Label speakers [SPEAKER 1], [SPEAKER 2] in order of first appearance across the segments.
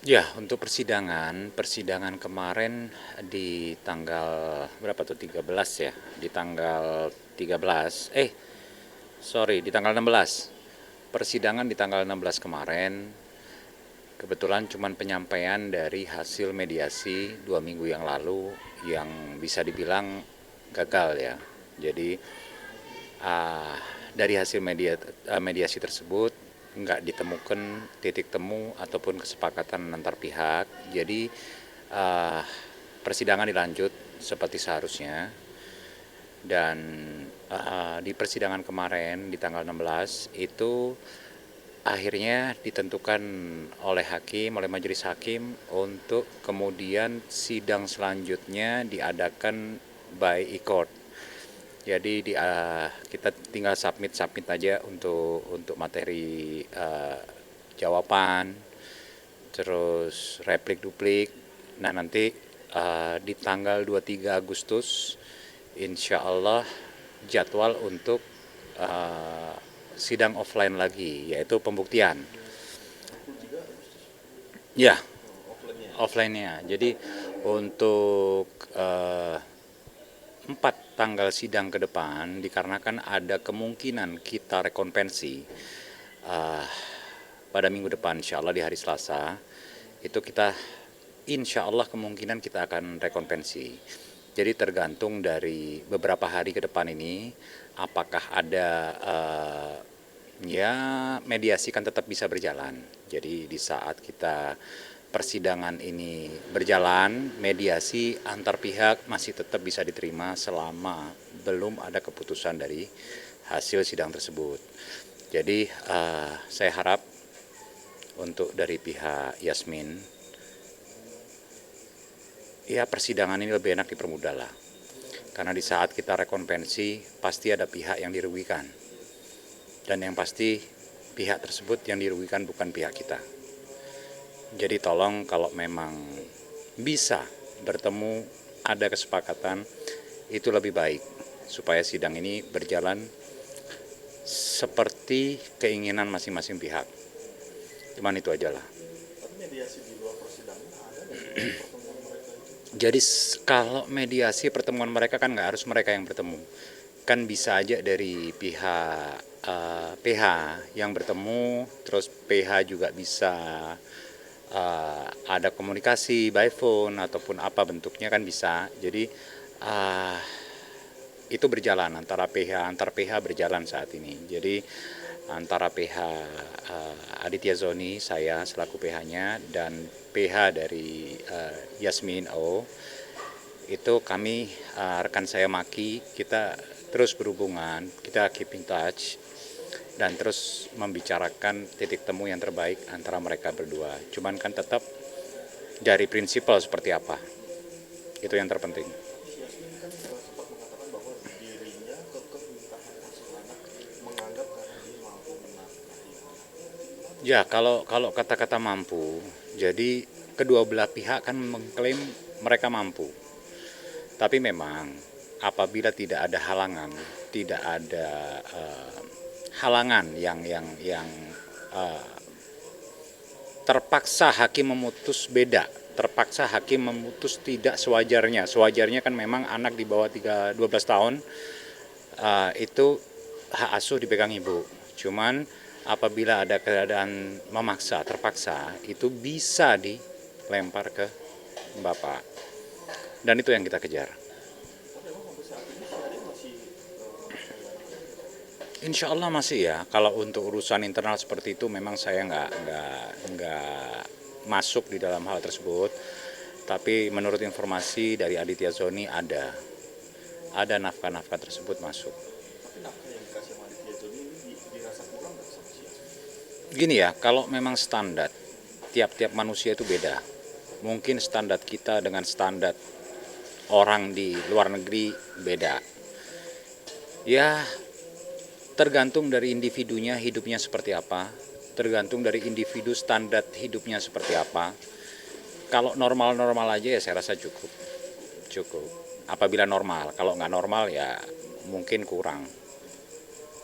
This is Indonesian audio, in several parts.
[SPEAKER 1] Ya, untuk persidangan kemarin di tanggal berapa tuh? 13 ya. Di tanggal 13, sorry, di tanggal 16. Persidangan di tanggal 16 kemarin kebetulan cuman penyampaian dari hasil mediasi 2 minggu yang lalu yang bisa dibilang gagal ya. Jadi ah, dari hasil mediasi tersebut nggak ditemukan titik temu ataupun kesepakatan antar pihak. Jadi ah, persidangan dilanjut seperti seharusnya. Dan di persidangan kemarin di tanggal 16 itu akhirnya ditentukan oleh hakim, oleh majelis hakim untuk kemudian sidang selanjutnya diadakan by e-court. Jadi kita tinggal submit aja untuk materi jawaban, terus replik duplik. Nah nanti di tanggal 23 Agustus insya Allah jadwal untuk uh, sidang offline lagi, yaitu pembuktian. Ya, offline-nya. Jadi untuk 4 tanggal sidang ke depan dikarenakan ada kemungkinan kita rekonvensi uh, pada minggu depan insya Allah di hari Selasa itu kita insya Allah kemungkinan kita akan rekonvensi. Jadi tergantung dari beberapa hari ke depan ini apakah ada ya mediasi kan tetap bisa berjalan. Jadi di saat kita persidangan ini berjalan, mediasi antar pihak masih tetap bisa diterima selama belum ada keputusan dari hasil sidang tersebut. Jadi saya harap untuk dari pihak Yasmin, ya persidangan ini lebih enak dipermudah lah. Karena di saat kita rekonvensi pasti ada pihak yang dirugikan. Dan yang pasti pihak tersebut yang dirugikan bukan pihak kita. Jadi tolong kalau memang bisa bertemu, ada kesepakatan, itu lebih baik supaya sidang ini berjalan seperti keinginan masing-masing pihak. Cuman itu aja lah.
[SPEAKER 2] Tapi mediasi di luar persidangan ada pertemuan mereka itu?
[SPEAKER 1] Jadi kalau mediasi pertemuan mereka kan nggak harus mereka yang bertemu. Kan bisa aja dari pihak PH yang bertemu, terus PH juga bisa ada komunikasi by phone ataupun apa bentuknya kan bisa. Jadi uh, itu berjalan antar PH berjalan saat ini. Jadi antara PH Aditya Zoni, saya selaku PH-nya, dan PH dari Yasmin O, itu kami rekan saya Maki, kita terus berhubungan, kita keep in touch dan terus membicarakan titik temu yang terbaik antara mereka berdua. Cuman kan tetap dari prinsipal seperti apa, itu yang terpenting.
[SPEAKER 2] Tapi Yasmin kan sempat mengatakan bahwa dirinya kekeh minta hak asuh anak, menganggap karena dia mampu menafkahi anak.
[SPEAKER 1] Ya, kalau kata-kata mampu, jadi kedua belah pihak kan mengklaim mereka mampu. Tapi memang apabila tidak ada halangan, tidak ada halangan yang uh, terpaksa hakim memutus beda, terpaksa hakim memutus tidak sewajarnya. Sewajarnya kan memang anak di bawah 12 tahun itu hak asuh dipegang ibu. Cuman apabila ada keadaan memaksa, terpaksa, itu bisa dilempar ke bapak. Dan itu yang kita kejar.
[SPEAKER 2] Tapi emang sampai saat ini si adik masih menafkahi anaknya?
[SPEAKER 1] Insya Allah masih ya. Kalau untuk urusan internal seperti itu memang saya nggak masuk di dalam hal tersebut. Tapi menurut informasi dari Aditya Zoni ada nafkah-nafkah tersebut masuk.
[SPEAKER 2] Tapi nafkah yang dikasih sama Aditya Joni ini dirasa kurang nggak sama si Yasmin?
[SPEAKER 1] Gini ya, kalau memang standar tiap-tiap manusia itu beda. Mungkin standar kita dengan standar orang di luar negeri beda. Ya, tergantung dari individunya hidupnya seperti apa, tergantung dari individu standar hidupnya seperti apa. Kalau normal-normal aja ya saya rasa cukup. Cukup. Apabila normal, kalau nggak normal ya mungkin kurang.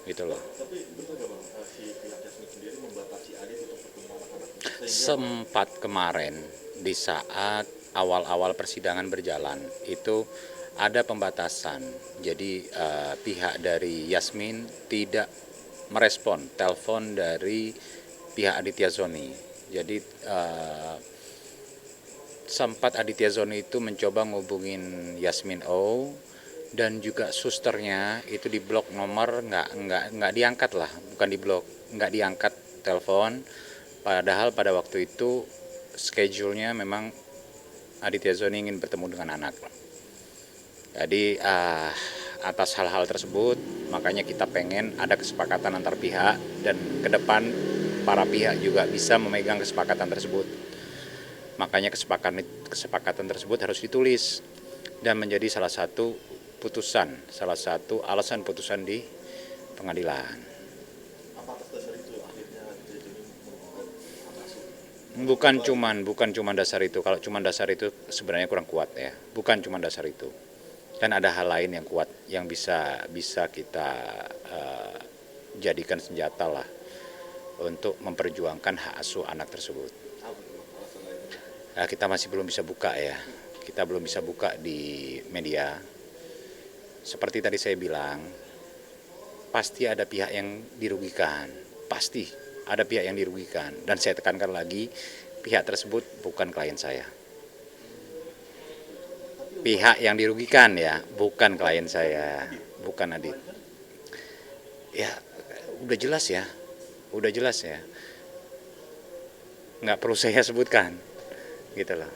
[SPEAKER 1] gitu loh.
[SPEAKER 2] Tapi betul nggak bang, si pihak Yasmin sendiri membatasi Adit untuk bertemu anak-anaknya sehingga
[SPEAKER 1] Sempat kemarin di saat awal-awal persidangan berjalan itu ada pembatasan. Jadi pihak dari Yasmin tidak merespon telepon dari pihak Aditya Zoni. Jadi sempat Aditya Zoni itu mencoba ngubungin Yasmin O dan juga susternya itu di blok nomor, nggak diangkat lah, bukan di blok, nggak diangkat telepon. Padahal pada waktu itu schedule-nya memang Aditya Zoni ingin bertemu dengan anak. Jadi atas hal-hal tersebut makanya kita pengen ada kesepakatan antar pihak dan ke depan para pihak juga bisa memegang kesepakatan tersebut. Makanya kesepakatan tersebut harus ditulis dan menjadi salah satu putusan, salah satu alasan putusan di pengadilan.
[SPEAKER 2] apa atas dasar itu akhirnya Adit jadi menggugat hak asuh.
[SPEAKER 1] Bukan cuman dasar itu. Kalau cuman dasar itu sebenarnya kurang kuat ya. Bukan cuman dasar itu. Kan ada hal lain yang kuat yang bisa kita jadikan senjata lah untuk memperjuangkan hak asuh anak tersebut.
[SPEAKER 2] Apa tuh bang alasan lainnya?
[SPEAKER 1] Nah, kita masih belum bisa buka ya. Kita belum bisa buka di media. Seperti tadi saya bilang, pasti ada pihak yang dirugikan. Pasti ada pihak yang dirugikan. Dan saya tekankan lagi, pihak tersebut bukan klien saya. Pihak yang dirugikan ya, bukan klien saya, bukan Adit. Ya, udah jelas ya, udah jelas ya. Nggak perlu saya sebutkan, gitu loh.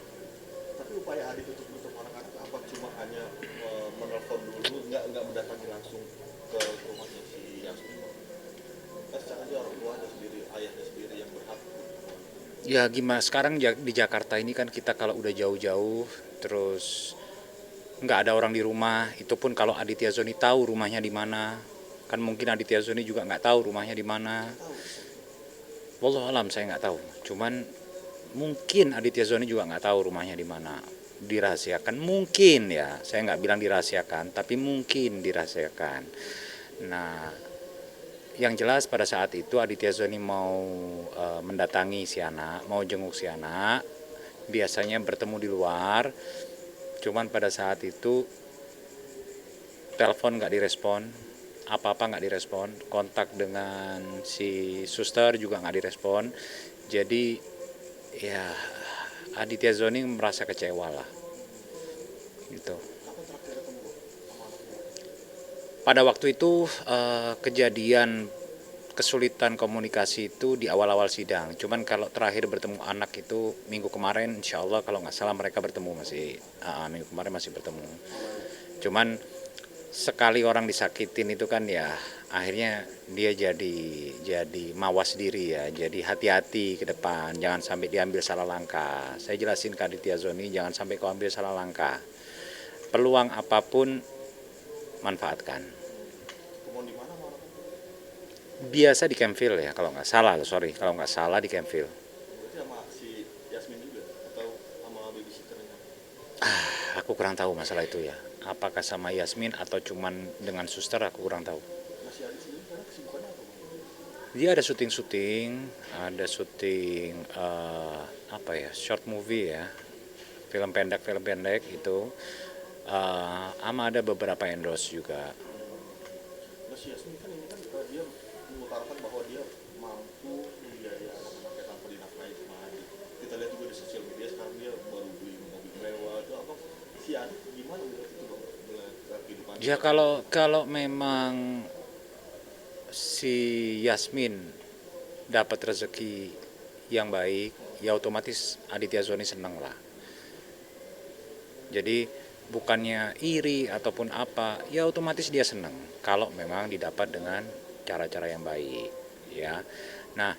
[SPEAKER 2] Tapi upaya Adit untuk bertemu anak-anak apa cuma hanya menelpon dulu, nggak mendatangi langsung ke rumahnya si Yasmin bang? Kan secara dia orang tuanya sendiri, ayahnya sendiri yang berhak.
[SPEAKER 1] Ya gimana, sekarang di Jakarta ini kan kita kalau udah jauh-jauh, terus nggak ada orang di rumah, itu pun kalau Aditya Zoni tahu rumahnya di mana. Kan mungkin Aditya Zoni juga nggak tahu rumahnya di mana. Wallahu alam, saya nggak tahu. Cuman mungkin Aditya Zoni juga nggak tahu rumahnya di mana. Dirahasiakan mungkin ya, saya nggak bilang dirahasiakan, tapi mungkin dirahasiakan. Nah, yang jelas pada saat itu Aditya Zoni mau mendatangi si anak, mau jenguk si anak, biasanya bertemu di luar. Cuman pada saat itu telepon nggak direspon, apa-apa nggak direspon, kontak dengan si suster juga nggak direspon. Jadi ya Aditya Zoni merasa kecewa lah, gitu.
[SPEAKER 2] Kapan terakhir ketemu bang sama anaknya?
[SPEAKER 1] Pada waktu itu kejadian kesulitan komunikasi itu di awal-awal sidang. Cuman kalau terakhir bertemu anak itu minggu kemarin, insya Allah kalau nggak salah mereka bertemu minggu kemarin masih bertemu. Cuman sekali orang disakitin itu kan ya akhirnya dia jadi mawas diri ya. Jadi hati-hati ke depan, jangan sampai diambil salah langkah. Saya jelasin ke Aditya Zoni, jangan sampai kau ambil salah langkah. Peluang apapun manfaatkan.
[SPEAKER 2] Ketemuan di mana sama anaknya?
[SPEAKER 1] Biasa di Kemfil ya, kalau nggak salah, kalau nggak salah di Kemfil.
[SPEAKER 2] Berarti sama si Yasmin juga atau sama babysitternya?
[SPEAKER 1] Aku kurang tahu masalah itu ya. Apakah sama Yasmin atau cuman dengan suster, aku kurang tahu.
[SPEAKER 2] Masih Adit sendiri karena kesibukannya apa bang?
[SPEAKER 1] Dia ada ada syuting apa ya, short movie ya, film pendek itu. Ama ada beberapa endorse juga.
[SPEAKER 2] Nah si Yasmin kan ini kan dia mengutarakan bahwa dia mampu membiayai anak-anaknya tanpa dinafkahi sama Adit. Kita lihat juga di sosial media sekarang dia baru beli mobil mewah itu apa? Si Adit gimana melihat itu bang? Melihat kehidupan
[SPEAKER 1] Ya kalau memang si Yasmin dapat rezeki yang baik, ya otomatis Aditya Zoni seneng lah. Jadi bukannya iri ataupun apa, ya otomatis dia seneng kalau memang didapat dengan cara-cara yang baik, ya. Nah,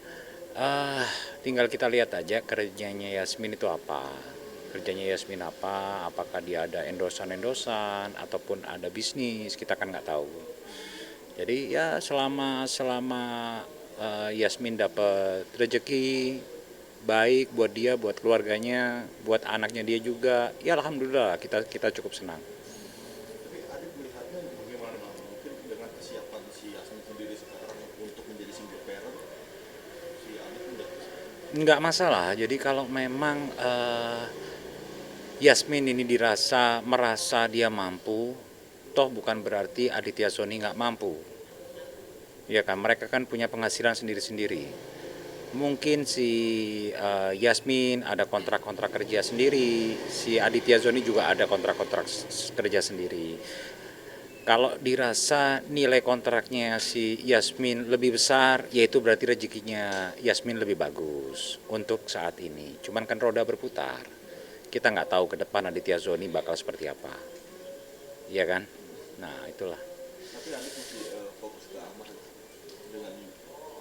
[SPEAKER 1] tinggal kita lihat aja kerjanya Yasmin itu apa. Kerjanya Yasmin apa? Apakah dia ada endosan ataupun ada bisnis? Kita kan nggak tahu. Jadi ya selama Yasmin dapat rezeki baik buat dia, buat keluarganya, buat anaknya dia juga, ya alhamdulillah kita cukup senang.
[SPEAKER 2] tapi Adit melihatnya bagaimana bang? Mungkin dengan kesiapan si Yasmin sendiri
[SPEAKER 1] Nggak masalah. Jadi kalau memang Yasmin ini merasa dia mampu, toh bukan berarti Aditya Sony nggak mampu. Ya kan, mereka kan punya penghasilan sendiri-sendiri. Mungkin si Yasmin ada kontrak-kontrak kerja sendiri, si Aditya Sony juga ada kontrak-kontrak kerja sendiri. Kalau dirasa nilai kontraknya si Yasmin lebih besar, yaitu berarti rezekinya Yasmin lebih bagus untuk saat ini. Cuman kan roda berputar. Kita nggak tahu ke depan Aditya Sony bakal seperti apa. Iya kan? Nah, itulah.
[SPEAKER 2] Tapi Adit masih fokus ke Amar. Dengan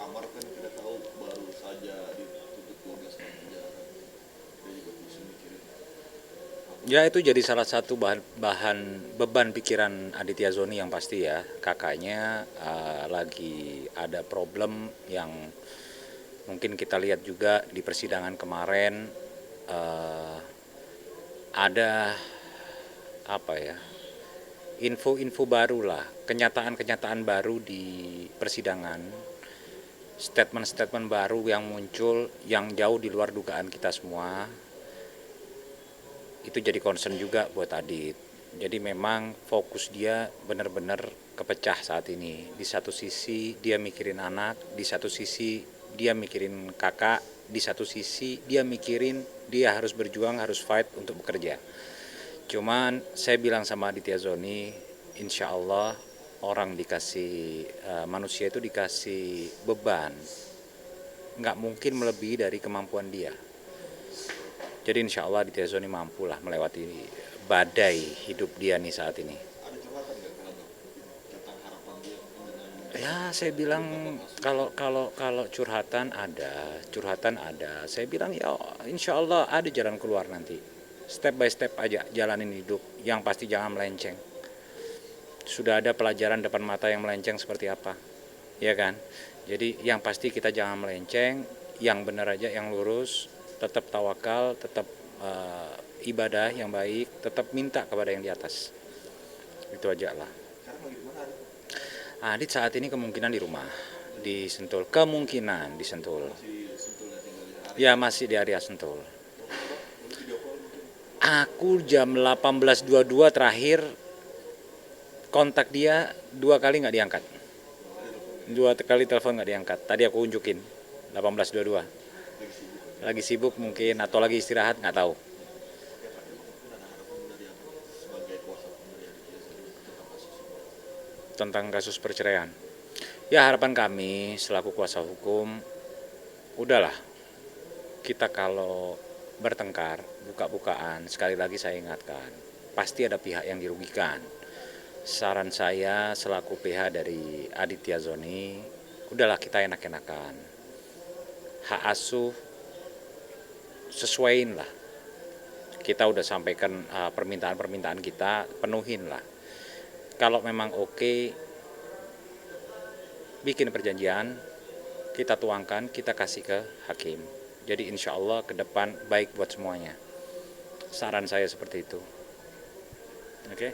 [SPEAKER 2] Amar kan kita tahu baru saja ditutup 12 tahun penjara. Dia juga masih mikirin
[SPEAKER 1] Ya, itu jadi salah satu bahan beban pikiran Aditya Sony yang pasti ya. Kakaknya lagi ada problem yang mungkin kita lihat juga di persidangan kemarin, ada apa ya, info-info baru lah, kenyataan-kenyataan baru di persidangan, statement-statement baru yang muncul yang jauh di luar dugaan kita semua. Itu jadi concern juga buat Adit. Jadi memang fokus dia benar-benar kepecah saat ini. Di satu sisi dia mikirin anak, di satu sisi dia mikirin kakak, di satu sisi dia mikirin dia harus berjuang, harus fight untuk bekerja. Cuman saya bilang sama Aditya Sony, insya Allah orang dikasih, manusia itu dikasih beban, nggak mungkin melebihi dari kemampuan dia. Jadi insya Allah Aditya Sony mampu lah melewati badai hidup dia nih saat ini.
[SPEAKER 2] ada curhatan nggak ke Abang tentang harapan dia dengan
[SPEAKER 1] Ya, saya bilang kalau curhatan ada. Saya bilang ya insya Allah ada jalan keluar nanti. Step by step aja jalanin hidup. Yang pasti jangan melenceng. Sudah ada pelajaran depan mata yang melenceng seperti apa, ya kan? Jadi yang pasti kita jangan melenceng, yang benar aja, yang lurus, tetap tawakal, tetap ibadah yang baik, tetap minta kepada yang di atas. Itu aja lah.
[SPEAKER 2] sekarang lagi di mana Adit?
[SPEAKER 1] Adit saat ini kemungkinan di rumah, di Sentul, kemungkinan di Sentul.
[SPEAKER 2] Masih Sentul ya tinggal di area.
[SPEAKER 1] Ya masih di area Sentul.
[SPEAKER 2] Baru video call mungkin.
[SPEAKER 1] Aku jam 18.22 terakhir kontak dia 2 kali nggak diangkat. 2 kali telepon nggak diangkat. Tadi aku unjukin 18.22. Lagi sibuk mungkin atau lagi istirahat nggak tahu.
[SPEAKER 2] Oke terakhir mungkin ada harapan dari Abang sebagai kuasa hukum dari Aditya Sony tentang kasus ini.
[SPEAKER 1] Tentang kasus perceraian. Ya harapan kami selaku kuasa hukum, udahlah kita kalau bertengkar, buka-bukaan, sekali lagi saya ingatkan, pasti ada pihak yang dirugikan. Saran saya selaku PH dari Aditya Sony, udahlah kita enak-enakan. Hak asuh sesuaiin lah. Kita udah sampaikan permintaan-permintaan kita, penuhin lah. Kalau memang oke, bikin perjanjian, kita tuangkan, kita kasih ke hakim. Jadi insya Allah ke depan baik buat semuanya. Saran saya seperti itu. Oke?